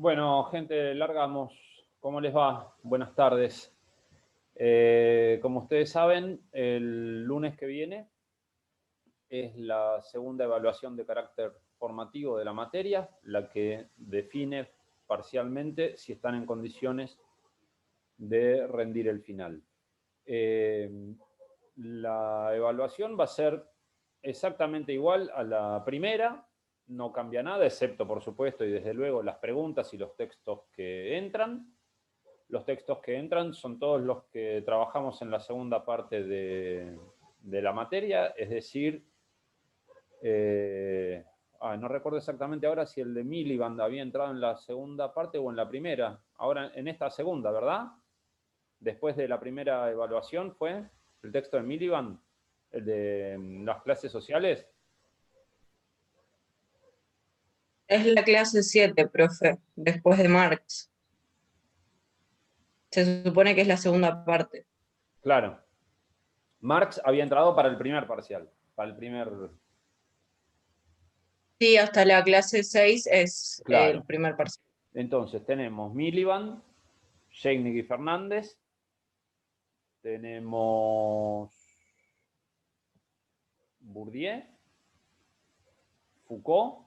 Bueno, gente, largamos. ¿Cómo les va? Buenas tardes. Como ustedes saben, el lunes que viene es la segunda evaluación de carácter formativo de la materia, la que define parcialmente si están en condiciones de rendir el final. La evaluación va a ser exactamente igual a la primera, no cambia nada, excepto, por supuesto, y desde luego, las preguntas y los textos que entran. Los textos que entran son todos los que trabajamos en la segunda parte de la materia, es decir, no recuerdo exactamente ahora si el de Miliband había entrado en la segunda parte o en la primera. Ahora en esta segunda, ¿verdad? Después de la primera evaluación fue el texto de Miliband, el de las clases sociales. Es la clase 7, profe, después de Marx. Se supone que es la segunda parte. Claro. Marx había entrado para el primer parcial, para el primer... Sí, hasta la clase 6 es el Claro. primer parcial. Entonces tenemos Miliband, Scheignig y Fernández, tenemos Bourdieu, Foucault,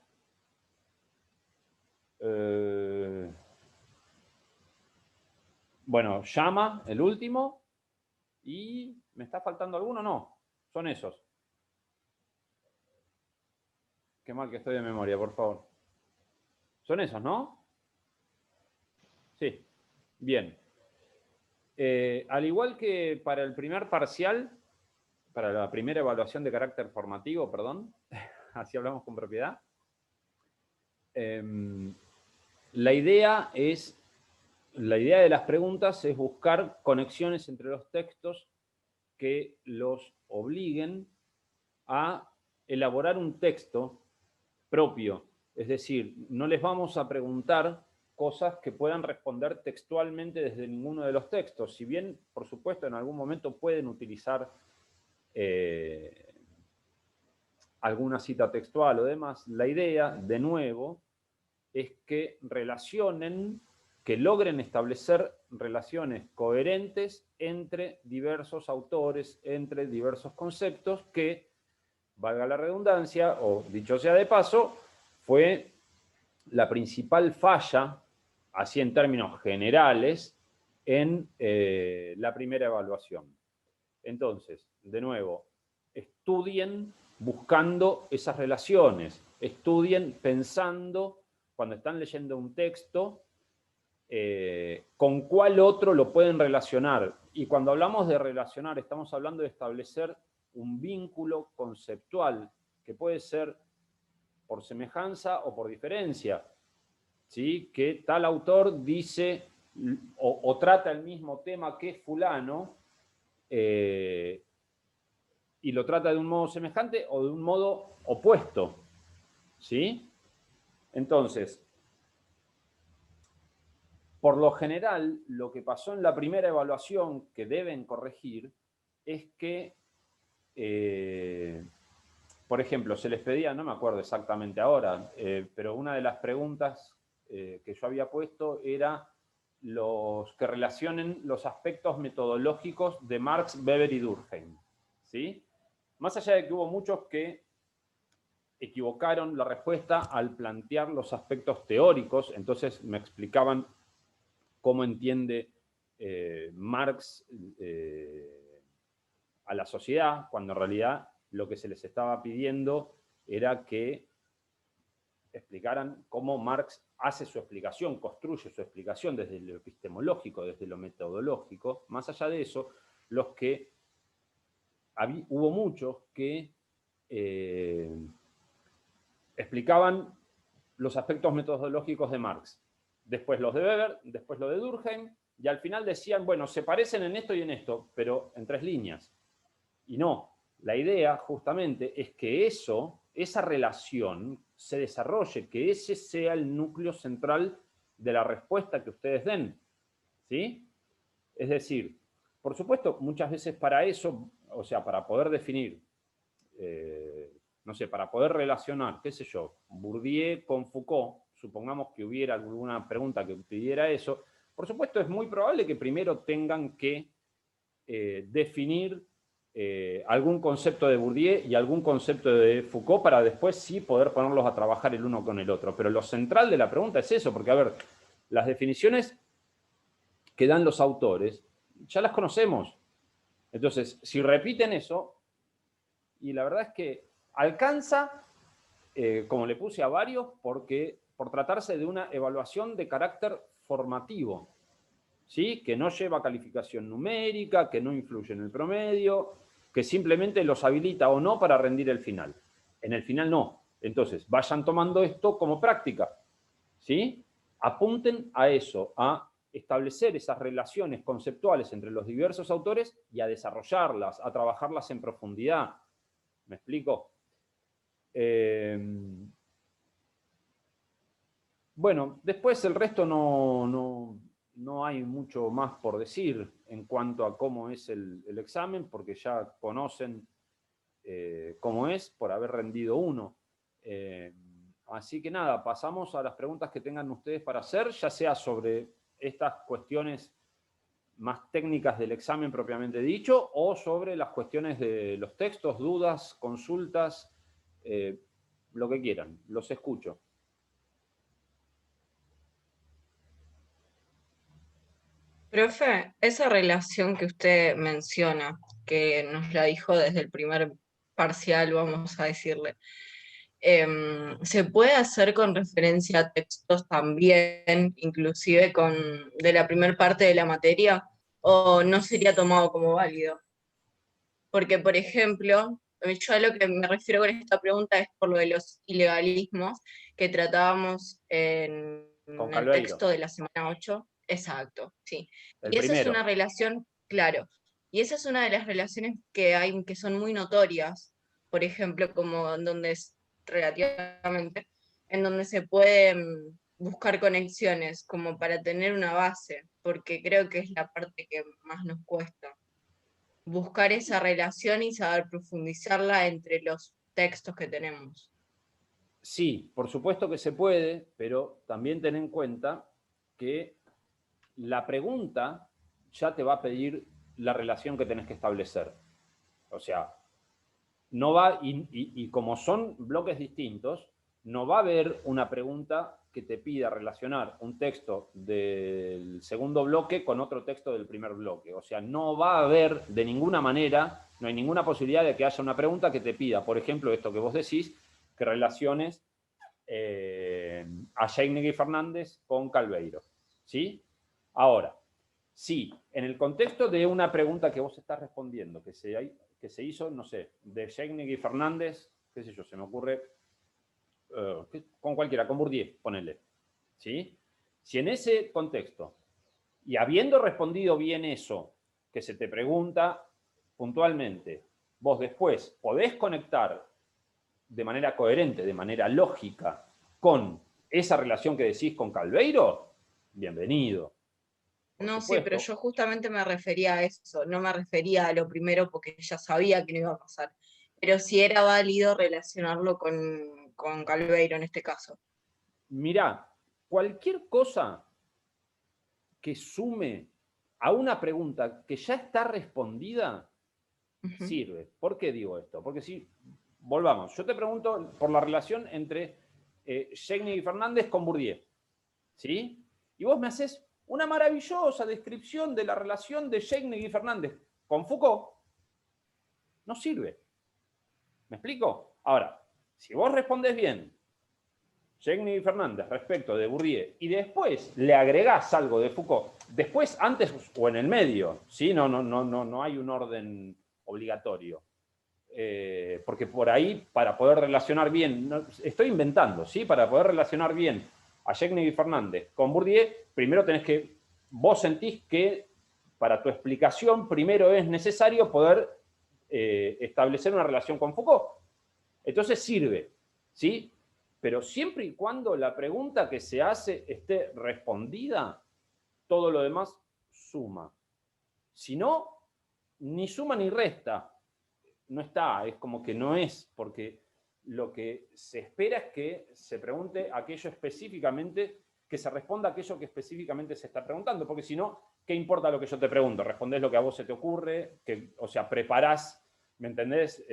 bueno, Llama, el último, y ¿me está faltando alguno? No, son esos. Qué mal que estoy de memoria, por favor. Son esos, ¿no? Sí, bien. Al igual que para el primer parcial, para la primera evaluación de carácter formativo, perdón, así hablamos con propiedad, la idea de las preguntas es buscar conexiones entre los textos que los obliguen a elaborar un texto propio. Es decir, no les vamos a preguntar cosas que puedan responder textualmente desde ninguno de los textos. Si bien, por supuesto, en algún momento pueden utilizar alguna cita textual o demás, la idea, de nuevo, es que que logren establecer relaciones coherentes entre diversos autores, entre diversos conceptos, que, valga la redundancia, o dicho sea de paso, fue la principal falla, así en términos generales, en la primera evaluación. Entonces, de nuevo, estudien buscando esas relaciones, estudien pensando, cuando están leyendo un texto, con cuál otro lo pueden relacionar. Y cuando hablamos de relacionar, estamos hablando de establecer un vínculo conceptual, que puede ser por semejanza o por diferencia. ¿Sí? Que tal autor dice o trata el mismo tema que fulano, y lo trata de un modo semejante o de un modo opuesto. ¿Sí? Entonces, por lo general, lo que pasó en la primera evaluación que deben corregir es que, por ejemplo, se les pedía, no me acuerdo exactamente ahora, pero una de las preguntas que yo había puesto era los que relacionen los aspectos metodológicos de Marx, Weber y Durkheim. ¿Sí? Más allá de que hubo muchos que equivocaron la respuesta al plantear los aspectos teóricos, entonces me explicaban cómo entiende Marx a la sociedad, cuando en realidad lo que se les estaba pidiendo era que explicaran cómo Marx hace su explicación, construye su explicación desde lo epistemológico, desde lo metodológico. Más allá de eso, hubo muchos que explicaban los aspectos metodológicos de Marx, después los de Weber, después los de Durkheim, y al final decían, bueno, se parecen en esto y en esto, pero en 3 líneas. Y no, la idea justamente es que esa relación se desarrolle, que ese sea el núcleo central de la respuesta que ustedes den. ¿Sí? Es decir, por supuesto, muchas veces para eso, o sea, para poder definir, no sé, para poder relacionar, qué sé yo, Bourdieu con Foucault, supongamos que hubiera alguna pregunta que pidiera eso, por supuesto es muy probable que primero tengan que definir algún concepto de Bourdieu y algún concepto de Foucault para después sí poder ponerlos a trabajar el uno con el otro. Pero lo central de la pregunta es eso, porque a ver, las definiciones que dan los autores ya las conocemos. Entonces, si repiten eso, y la verdad es que alcanza, como le puse a varios, por tratarse de una evaluación de carácter formativo, ¿sí? Que no lleva calificación numérica, que no influye en el promedio, que simplemente los habilita o no para rendir el final. En el final no. Entonces, vayan tomando esto como práctica, ¿sí? Apunten a eso, a establecer esas relaciones conceptuales entre los diversos autores y a desarrollarlas, a trabajarlas en profundidad. ¿Me explico? Bueno, después el resto no hay mucho más por decir en cuanto a cómo es el examen, porque ya conocen cómo es por haber rendido uno. Así que nada, pasamos a las preguntas que tengan ustedes para hacer, ya sea sobre estas cuestiones más técnicas del examen propiamente dicho, o sobre las cuestiones de los textos, dudas, consultas, lo que quieran. Los escucho. Profe, esa relación que usted menciona, que nos la dijo desde el primer parcial, vamos a decirle, ¿se puede hacer con referencia a textos también, inclusive de la primera parte de la materia, o no sería tomado como válido? Porque, por ejemplo, yo a lo que me refiero con esta pregunta es por lo de los ilegalismos que tratábamos en Con el Calveiro, texto de la semana 8. Exacto, sí. el Y esa es primero. una relación, claro, y esa es una de las relaciones que hay que son muy notorias, por ejemplo, como en donde es relativamente, en donde se pueden buscar conexiones como para tener una base, porque creo que es la parte que más nos cuesta buscar esa relación y saber profundizarla entre los textos que tenemos. Sí, por supuesto que se puede, pero también ten en cuenta que la pregunta ya te va a pedir la relación que tenés que establecer. O sea, no va, y como son bloques distintos, no va a haber una pregunta que te pida relacionar un texto del segundo bloque con otro texto del primer bloque. O sea, no va a haber de ninguna manera, no hay ninguna posibilidad de que haya una pregunta que te pida, por ejemplo, esto que vos decís, que relaciones a Jaignegui Fernández con Calveiro. ¿Sí? Ahora, sí, en el contexto de una pregunta que vos estás respondiendo, que se hizo, no sé, de Jaignegui Fernández, qué sé yo, se me ocurre, con cualquiera, con Bourdieu, ponele. ¿Sí? Si en ese contexto, y habiendo respondido bien eso, que se te pregunta puntualmente, vos después podés conectar de manera coherente, de manera lógica, con esa relación que decís con Calveiro, bienvenido. Por No, sí, pero supuesto. yo justamente me refería a eso, no me refería a lo primero porque ya sabía que no iba a pasar, pero sí era válido relacionarlo con Calveiro en este caso. Mirá, cualquier cosa que sume a una pregunta que ya está respondida, Ujú. sirve. ¿Por qué digo esto? Porque si, volvamos, yo te pregunto por la relación entre Segni y Fernández con Bourdieu, ¿sí? Y vos me haces una maravillosa descripción de la relación de Segni y Fernández con Foucault, no sirve. ¿Me explico? Ahora, si vos respondes bien, Segni y Fernández respecto de Bourdieu, y después le agregás algo de Foucault, después, antes o en el medio, ¿sí? No hay un orden obligatorio. Porque por ahí, para poder relacionar bien, estoy inventando, ¿sí? Para poder relacionar bien a Segni y Fernández con Bourdieu, primero tenés que, vos sentís que para tu explicación primero es necesario poder establecer una relación con Foucault. Entonces sirve, ¿sí? Pero siempre y cuando la pregunta que se hace esté respondida, todo lo demás suma. Si no, ni suma ni resta. No está, es como que no es, porque lo que se espera es que se pregunte aquello específicamente, que se responda aquello que específicamente se está preguntando, porque si no, ¿qué importa lo que yo te pregunto? Respondés lo que a vos se te ocurre, o sea, preparás, ¿me entendés?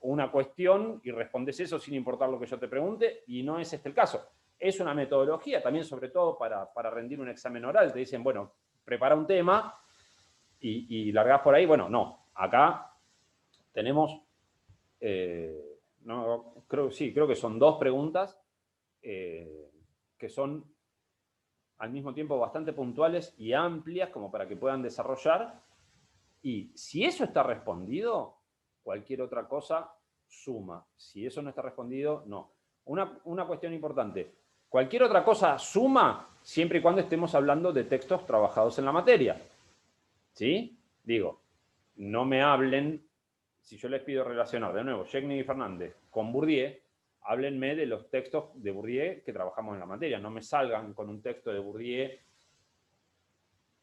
Una cuestión y respondés eso sin importar lo que yo te pregunte, y no es este el caso. Es una metodología también, sobre todo para rendir un examen oral. Te dicen, bueno, prepara un tema y largás por ahí. Bueno, no. Acá tenemos, no, creo que son 2 preguntas que son al mismo tiempo bastante puntuales y amplias como para que puedan desarrollar. Y si eso está respondido, cualquier otra cosa suma. Si eso no está respondido, no. Una cuestión importante. Cualquier otra cosa suma siempre y cuando estemos hablando de textos trabajados en la materia. ¿Sí? Digo, no me hablen, si yo les pido relacionar de nuevo Schegni y Fernández con Bourdieu, háblenme de los textos de Bourdieu que trabajamos en la materia. No me salgan con un texto de Bourdieu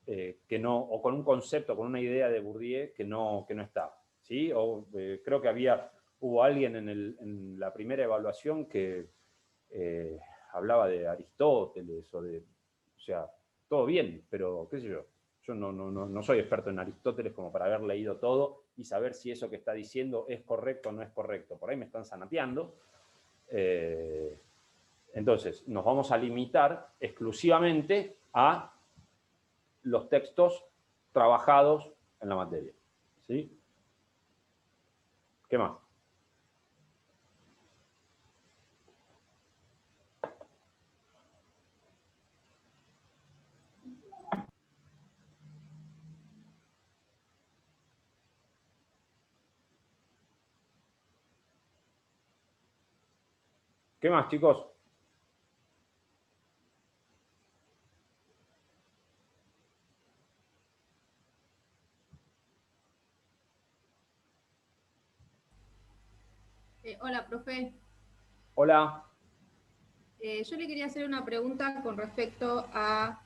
que no, o con un concepto, con una idea de Bourdieu que no está. ¿Sí? O, creo que hubo alguien en la primera evaluación que hablaba de Aristóteles o sea, todo bien, pero qué sé yo. Yo no soy experto en Aristóteles como para haber leído todo y saber si eso que está diciendo es correcto o no es correcto. Por ahí me están zanateando. Entonces, nos vamos a limitar exclusivamente a los textos trabajados en la materia. ¿Sí? ¿Qué más? ¿Qué más, chicos? Hola, profe. Hola. Yo le quería hacer una pregunta con respecto a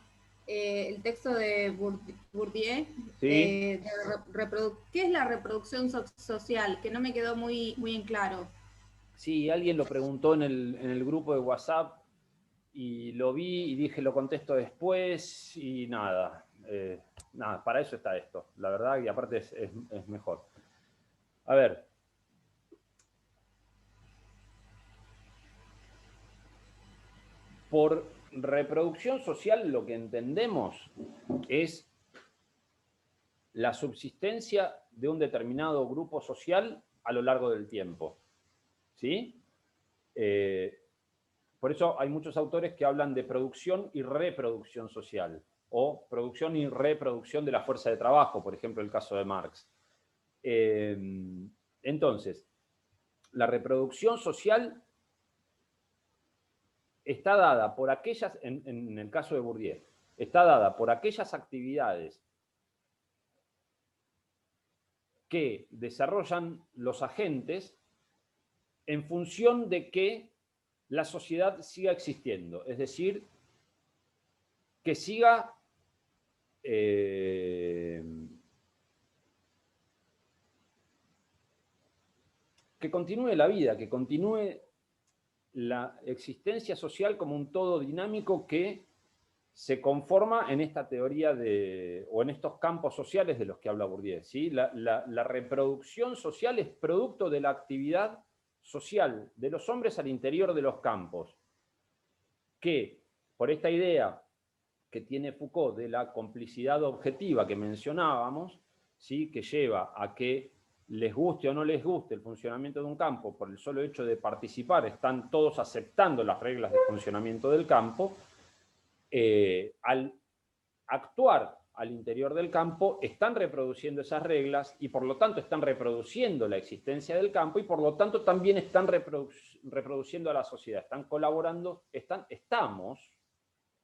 el texto de Bourdieu. Sí. ¿Qué es la reproducción social? Que no me quedó muy en claro. Sí, alguien lo preguntó en el grupo de WhatsApp y lo vi y dije, lo contesto después y nada. Nada, para eso está esto, la verdad, y aparte es mejor. A ver. Por reproducción social lo que entendemos es la subsistencia de un determinado grupo social a lo largo del tiempo. ¿Sí? Por eso hay muchos autores que hablan de producción y reproducción social, o producción y reproducción de la fuerza de trabajo, por ejemplo, el caso de Marx. Entonces, la reproducción social está dada por aquellas, en el caso de Bourdieu, está dada por aquellas actividades que desarrollan los agentes en función de que la sociedad siga existiendo, es decir, que siga que continúe la vida, que continúe la existencia social como un todo dinámico que se conforma en esta teoría o en estos campos sociales de los que habla Bourdieu. ¿Sí? La reproducción social es producto de la actividad social de los hombres al interior de los campos, que por esta idea que tiene Foucault de la complicidad objetiva que mencionábamos, ¿sí? Que lleva a que les guste o no les guste el funcionamiento de un campo, por el solo hecho de participar, están todos aceptando las reglas de funcionamiento del campo, al actuar al interior del campo, están reproduciendo esas reglas y por lo tanto están reproduciendo la existencia del campo y por lo tanto también están reproduciendo a la sociedad, están colaborando, estamos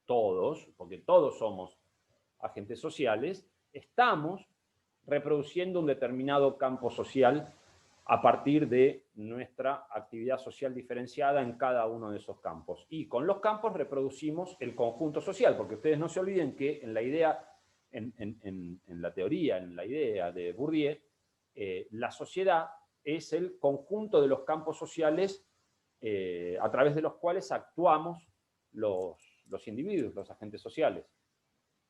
todos, porque todos somos agentes sociales, estamos reproduciendo un determinado campo social a partir de nuestra actividad social diferenciada en cada uno de esos campos. Y con los campos reproducimos el conjunto social, porque ustedes no se olviden que en la idea, en la teoría, en la idea de Bourdieu, la sociedad es el conjunto de los campos sociales a través de los cuales actuamos los individuos, los agentes sociales.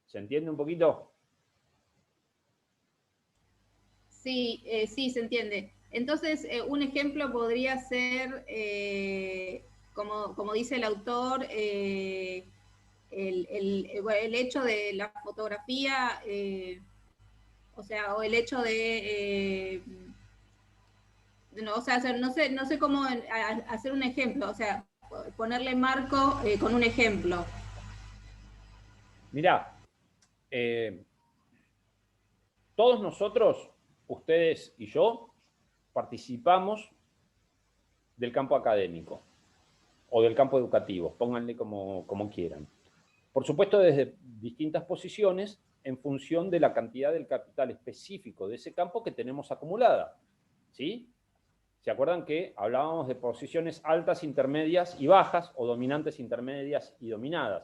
¿Se entiende un poquito? Sí, sí, se entiende. Entonces, un ejemplo podría ser, como dice el autor, el hecho de la fotografía, o sea, o el hecho de, no, o sea, no sé cómo hacer un ejemplo, o sea, ponerle marco con un ejemplo. Mirá, todos nosotros, ustedes y yo, participamos del campo académico o del campo educativo, pónganle como quieran. Por supuesto, desde distintas posiciones en función de la cantidad del capital específico de ese campo que tenemos acumulada. ¿Sí? ¿Se acuerdan que hablábamos de posiciones altas, intermedias y bajas, o dominantes, intermedias y dominadas?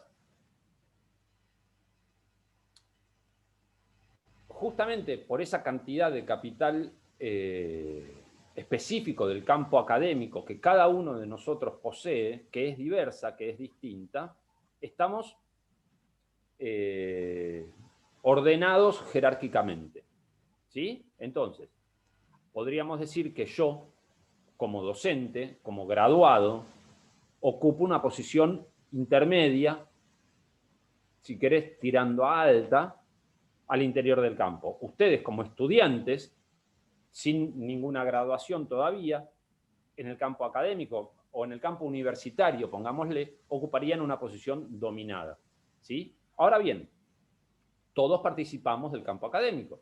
Justamente por esa cantidad de capital específico del campo académico que cada uno de nosotros posee, que es diversa, que es distinta, estamos ordenados jerárquicamente. ¿Sí? Entonces, podríamos decir que yo, como docente, como graduado, ocupo una posición intermedia, si querés, tirando a alta, al interior del campo. Ustedes, como estudiantes, sin ninguna graduación todavía, en el campo académico o en el campo universitario, pongámosle, ocuparían una posición dominada. ¿Sí? Ahora bien, todos participamos del campo académico.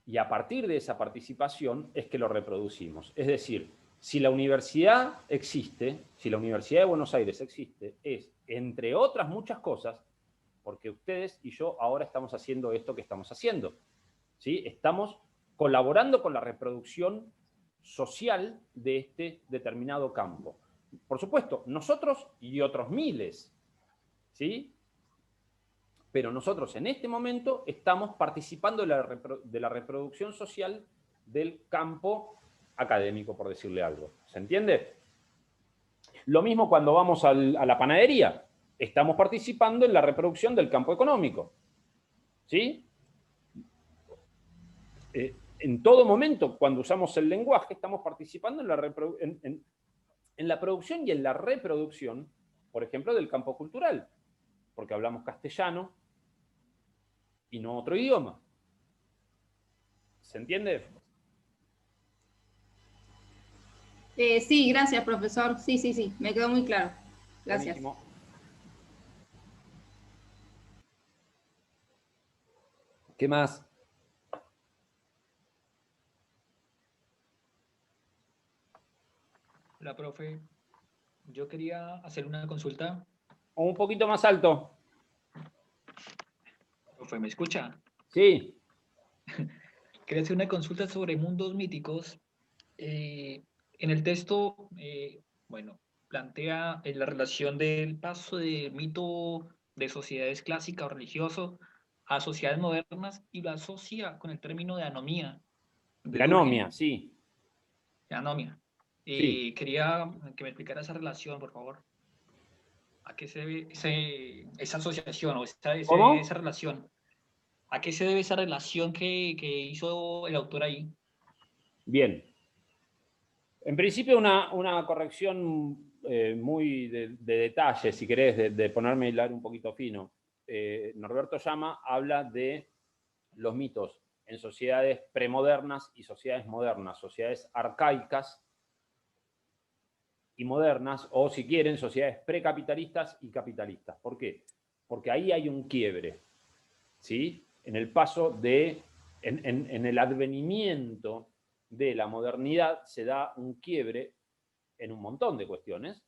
Y a partir de esa participación es que lo reproducimos. Es decir, si la universidad existe, si la Universidad de Buenos Aires existe, es, entre otras muchas cosas, porque ustedes y yo ahora estamos haciendo esto que estamos haciendo. ¿Sí? Estamos colaborando con la reproducción social de este determinado campo. Por supuesto, nosotros y otros miles, ¿sí? Pero nosotros en este momento estamos participando de la reproducción social del campo académico, por decirle algo. ¿Se entiende? Lo mismo cuando vamos a la panadería. Estamos participando en la reproducción del campo económico. ¿Sí? En todo momento, cuando usamos el lenguaje, estamos participando en la producción y en la reproducción, por ejemplo, del campo cultural, porque hablamos castellano y no otro idioma. ¿Se entiende? Sí, gracias, profesor. Sí, sí, sí, me quedó muy claro. Gracias. Buenísimo. ¿Qué más? Hola, profe. Yo quería hacer una consulta. O un poquito más alto. Profe, ¿me escucha? Sí. Quería hacer una consulta sobre mundos míticos. En el texto, bueno, plantea la relación del paso del mito de sociedades clásicas o religioso a sociedades modernas y lo asocia con el término de anomía de La anomia, Durkheim. sí. Anomia. Sí. Quería que me explicara esa relación, por favor. ¿A qué se debe esa asociación o ¿Cómo? esa relación? ¿A qué se debe esa relación que hizo el autor ahí? Bien. En principio, una corrección muy de detalle, si querés, de ponerme el hilar un poquito fino. Norberto Llama habla de los mitos en sociedades premodernas y sociedades modernas, sociedades arcaicas y modernas, o si quieren, sociedades precapitalistas y capitalistas. ¿Por qué? Porque ahí hay un quiebre, ¿sí? En el paso en el advenimiento de la modernidad se da un quiebre en un montón de cuestiones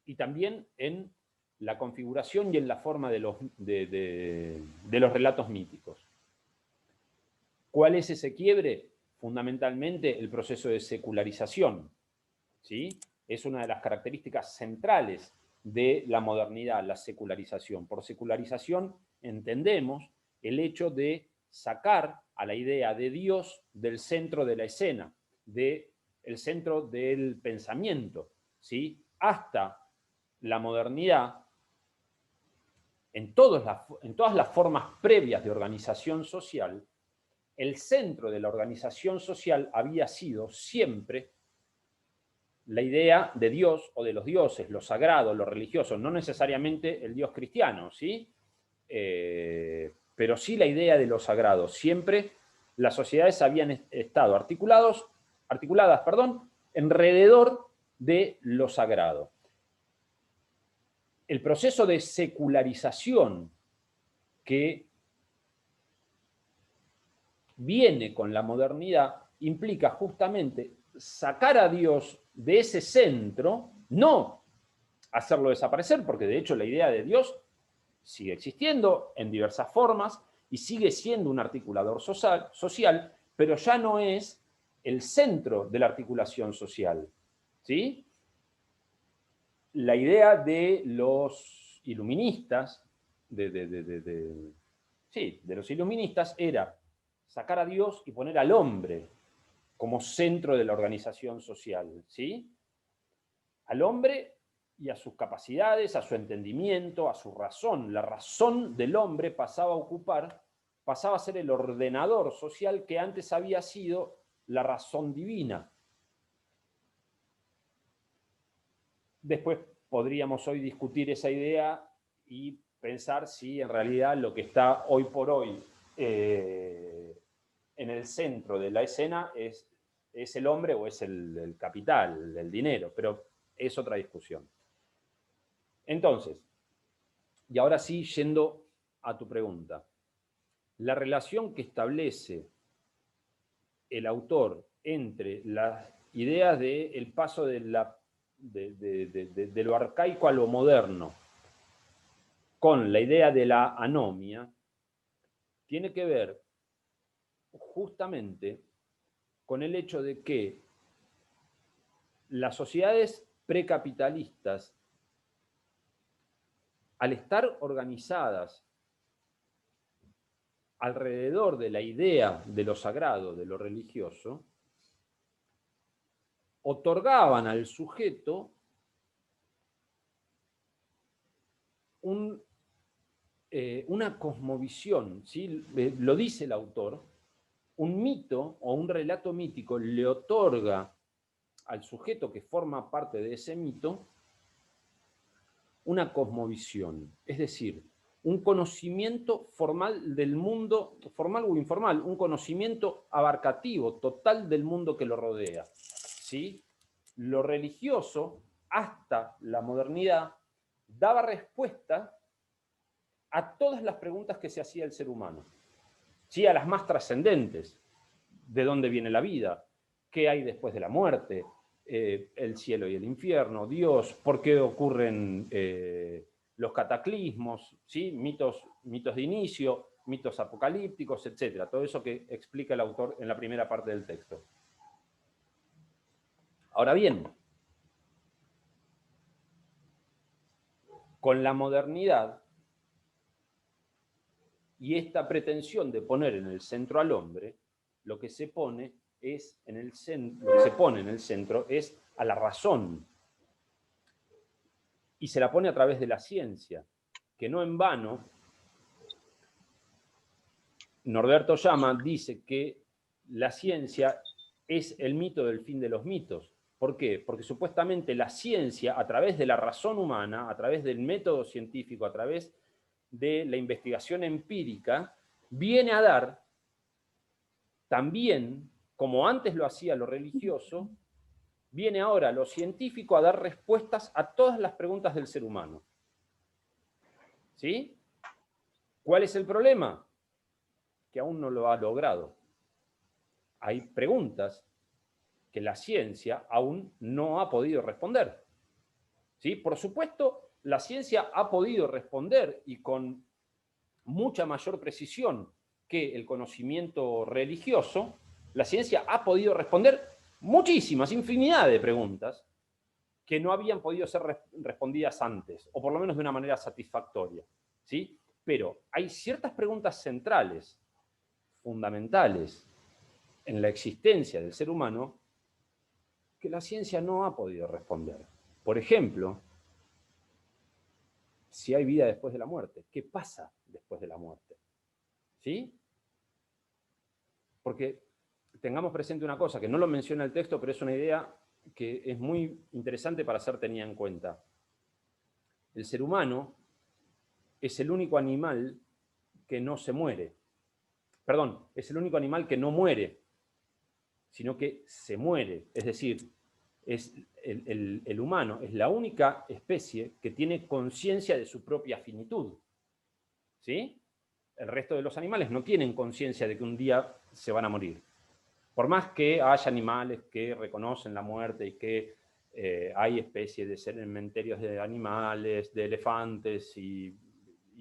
y también en la configuración y en la forma de los relatos míticos. ¿Cuál es ese quiebre? Fundamentalmente el proceso de secularización, ¿sí? Es una de las características centrales de la modernidad, la secularización. Por secularización entendemos el hecho de sacar a la idea de Dios del centro de la escena, del centro del pensamiento, ¿sí? Hasta la modernidad, en todas las formas previas de organización social, el centro de la organización social había sido siempre la idea de Dios o de los dioses, lo sagrado, lo religioso, no necesariamente el Dios cristiano, ¿sí? Pero sí la idea de lo sagrado. Siempre las sociedades habían estado articuladas, alrededor de lo sagrado. El proceso de secularización que viene con la modernidad implica justamente sacar a Dios de ese centro, no hacerlo desaparecer, porque de hecho la idea de Dios sigue existiendo en diversas formas y sigue siendo un articulador social, pero ya no es el centro de la articulación social, ¿sí? La idea de los iluministas, de los iluministas era sacar a Dios y poner al hombre como centro de la organización social, ¿sí? Al hombre y a sus capacidades, a su entendimiento, a su razón. La razón del hombre pasaba a ser el ordenador social que antes había sido la razón divina. Después podríamos hoy discutir esa idea y pensar si en realidad lo que está hoy por hoy en el centro de la escena es el hombre o es el capital, el dinero, pero es otra discusión. Entonces, y ahora sí, yendo a tu pregunta, la relación que establece el autor entre las ideas del paso de lo arcaico a lo moderno con la idea de la anomia tiene que ver justamente con el hecho de que las sociedades precapitalistas, al estar organizadas alrededor de la idea de lo sagrado, de lo religioso, otorgaban al sujeto una cosmovisión, ¿sí? Lo dice el autor, un mito o un relato mítico le otorga al sujeto que forma parte de ese mito una cosmovisión, es decir, un conocimiento formal del mundo, formal o informal, un conocimiento abarcativo, total del mundo que lo rodea, ¿sí? Lo religioso, hasta la modernidad, daba respuesta a todas las preguntas que se hacía el ser humano, ¿sí? A las más trascendentes. ¿De dónde viene la vida? ¿Qué hay después de la muerte? El cielo y el infierno, Dios, por qué ocurren los cataclismos, ¿sí? mitos de inicio, mitos apocalípticos, etc. Todo eso que explica el autor en la primera parte del texto. Ahora bien, con la modernidad y esta pretensión de poner en el centro al hombre, lo que se pone en el centro es a la razón. Y se la pone a través de la ciencia, que no en vano, Norberto Llama dice que la ciencia es el mito del fin de los mitos. ¿Por qué? Porque supuestamente la ciencia, a través de la razón humana, a través del método científico, a través de la investigación empírica, viene a dar también, como antes lo hacía lo religioso, viene ahora lo científico a dar respuestas a todas las preguntas del ser humano. ¿Sí? ¿Cuál es el problema? Que aún no lo ha logrado. Hay preguntas que la ciencia aún no ha podido responder. ¿Sí? Por supuesto, la ciencia ha podido responder y con mucha mayor precisión que el conocimiento religioso, la ciencia ha podido responder muchísimas, infinidad de preguntas que no habían podido ser respondidas antes, o por lo menos de una manera satisfactoria, ¿sí? Pero hay ciertas preguntas centrales fundamentales en la existencia del ser humano que la ciencia no ha podido responder. Por ejemplo, si hay vida después de la muerte, ¿qué pasa después de la muerte? ¿Sí? Porque tengamos presente una cosa, que no lo menciona el texto, pero es una idea que es muy interesante para ser tenida en cuenta. El ser humano es el único animal que no se muere. Perdón, es el único animal que no muere, sino que se muere. Es decir, es el humano es la única especie que tiene conciencia de su propia finitud. ¿Sí? El resto de los animales no tienen conciencia de que un día se van a morir. Por más que haya animales que reconocen la muerte y que hay especies de cementerios de animales, de elefantes y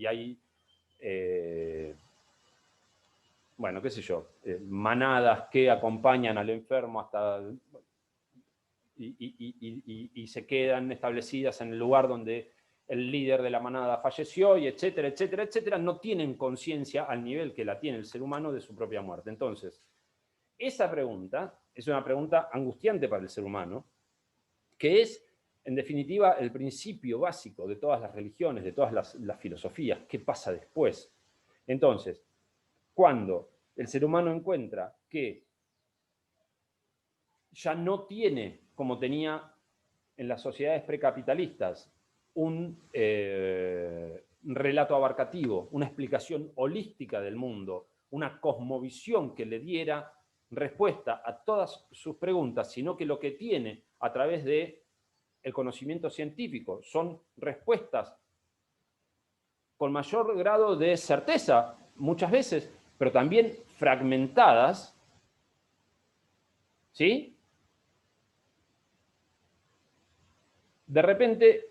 hay, bueno, qué sé yo, manadas que acompañan al enfermo hasta y se quedan establecidas en el lugar donde el líder de la manada falleció, y etcétera, etcétera, etcétera, no tienen conciencia al nivel que la tiene el ser humano de su propia muerte. Entonces, esa pregunta es una pregunta angustiante para el ser humano, que es, en definitiva, el principio básico de todas las religiones, de todas las filosofías. ¿Qué pasa después? Entonces, cuando el ser humano encuentra que ya no tiene, como tenía en las sociedades precapitalistas, un relato abarcativo, una explicación holística del mundo, una cosmovisión que le diera respuesta a todas sus preguntas, sino que lo que tiene a través de el conocimiento científico son respuestas con mayor grado de certeza, muchas veces, pero también fragmentadas, ¿sí? De repente,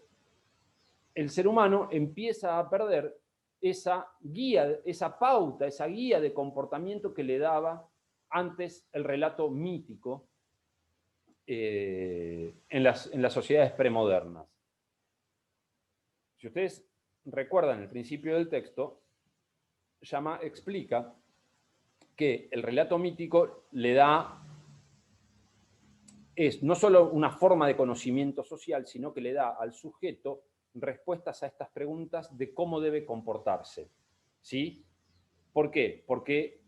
el ser humano empieza a perder esa guía, esa pauta, esa guía de comportamiento que le daba antes el relato mítico en las sociedades premodernas. Si ustedes recuerdan el principio del texto, explica que el relato mítico le da, es no solo una forma de conocimiento social, sino que le da al sujeto respuestas a estas preguntas de cómo debe comportarse. ¿Sí? ¿Por qué? Porque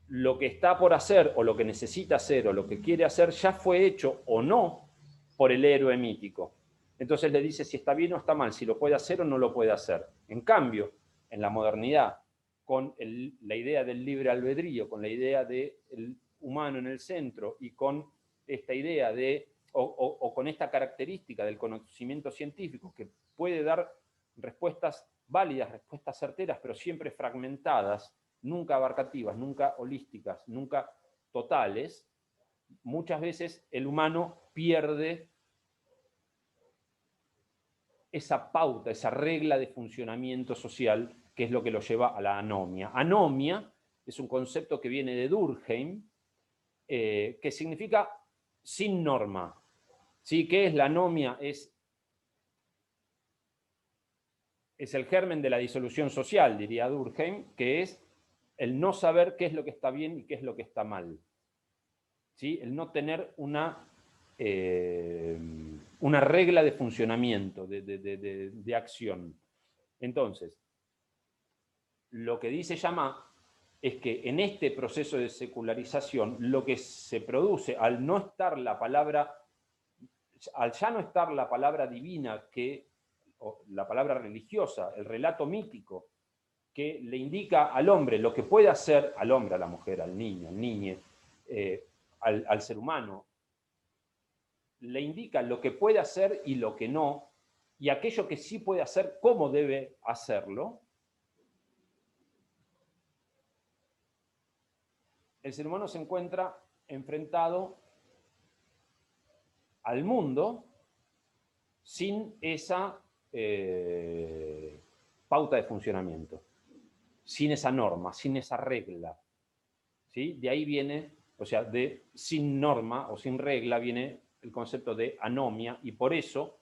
lo que está por hacer, o lo que necesita hacer, o lo que quiere hacer, ya fue hecho o no por el héroe mítico. Entonces le dice si está bien o está mal, si lo puede hacer o no lo puede hacer. En cambio, en la modernidad, con la idea del libre albedrío, con la idea del humano en el centro y con esta idea de, o con esta característica del conocimiento científico que puede dar respuestas válidas, respuestas certeras, pero siempre fragmentadas, nunca abarcativas, nunca holísticas, nunca totales, muchas veces el humano pierde esa pauta, esa regla de funcionamiento social, que es lo que lo lleva a la anomia. Anomia es un concepto que viene de Durkheim, que significa sin norma. ¿Sí? ¿Qué es la anomia? Es el germen de la disolución social, diría Durkheim, que es el no saber qué es lo que está bien y qué es lo que está mal. ¿Sí? El no tener una regla de funcionamiento, de acción. Entonces, lo que dice Llama es que en este proceso de secularización, lo que se produce al ya no estar la palabra divina, o la palabra religiosa, el relato mítico, que le indica al hombre lo que puede hacer, al hombre, a la mujer, al niño, al niñe, al ser humano, le indica lo que puede hacer y lo que no, y aquello que sí puede hacer, cómo debe hacerlo. El ser humano se encuentra enfrentado al mundo sin esa pauta de funcionamiento, sin esa norma, sin esa regla. ¿Sí? De ahí viene, o sea, de sin norma o sin regla viene el concepto de anomia, y por eso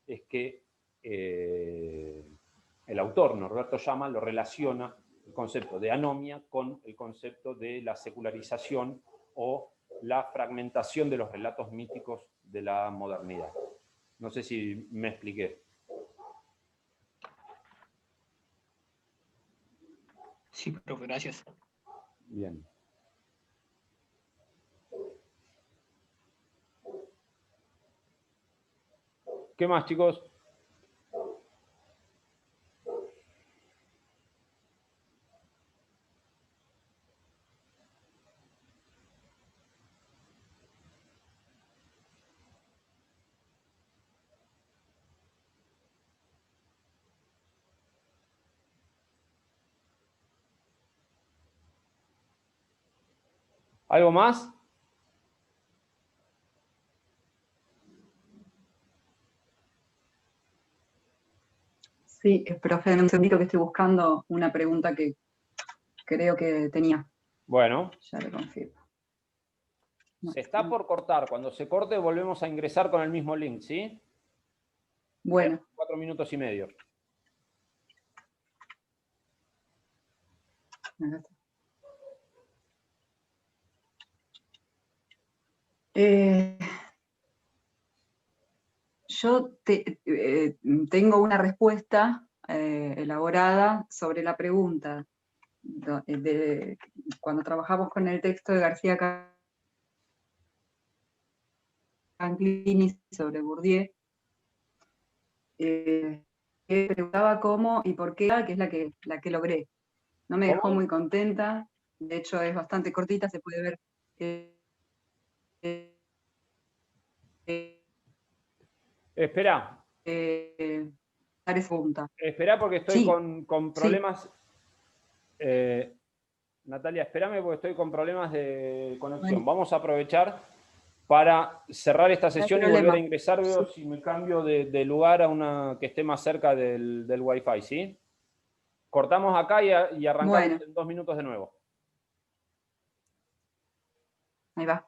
es que el autor, Norberto Llama, lo relaciona el concepto de anomia con el concepto de la secularización o la fragmentación de los relatos míticos de la modernidad. No sé si me expliqué. Sí, profe, gracias. Bien. ¿Qué más, chicos? ¿Algo más? Sí, profe, en un segundito que estoy buscando una pregunta que creo que tenía. Bueno. Ya le confirmo. Se está por cortar. Cuando se corte volvemos a ingresar con el mismo link, ¿sí? Bueno. 4 minutos y medio. Yo tengo una respuesta elaborada sobre la pregunta cuando trabajamos con el texto de García Canclini sobre Bourdieu, que preguntaba cómo y por qué, que es la que logré. No me dejó muy contenta, de hecho es bastante cortita, se puede ver. Espera. Espera porque estoy con problemas. Sí. Natalia, espérame porque estoy con problemas de conexión. Bueno. Vamos a aprovechar para cerrar esta sesión y volver a ingresar. Veo si me cambio de lugar a una que esté más cerca del Wi-Fi, ¿sí? Cortamos acá y arrancamos en 2 minutos de nuevo. Ahí va.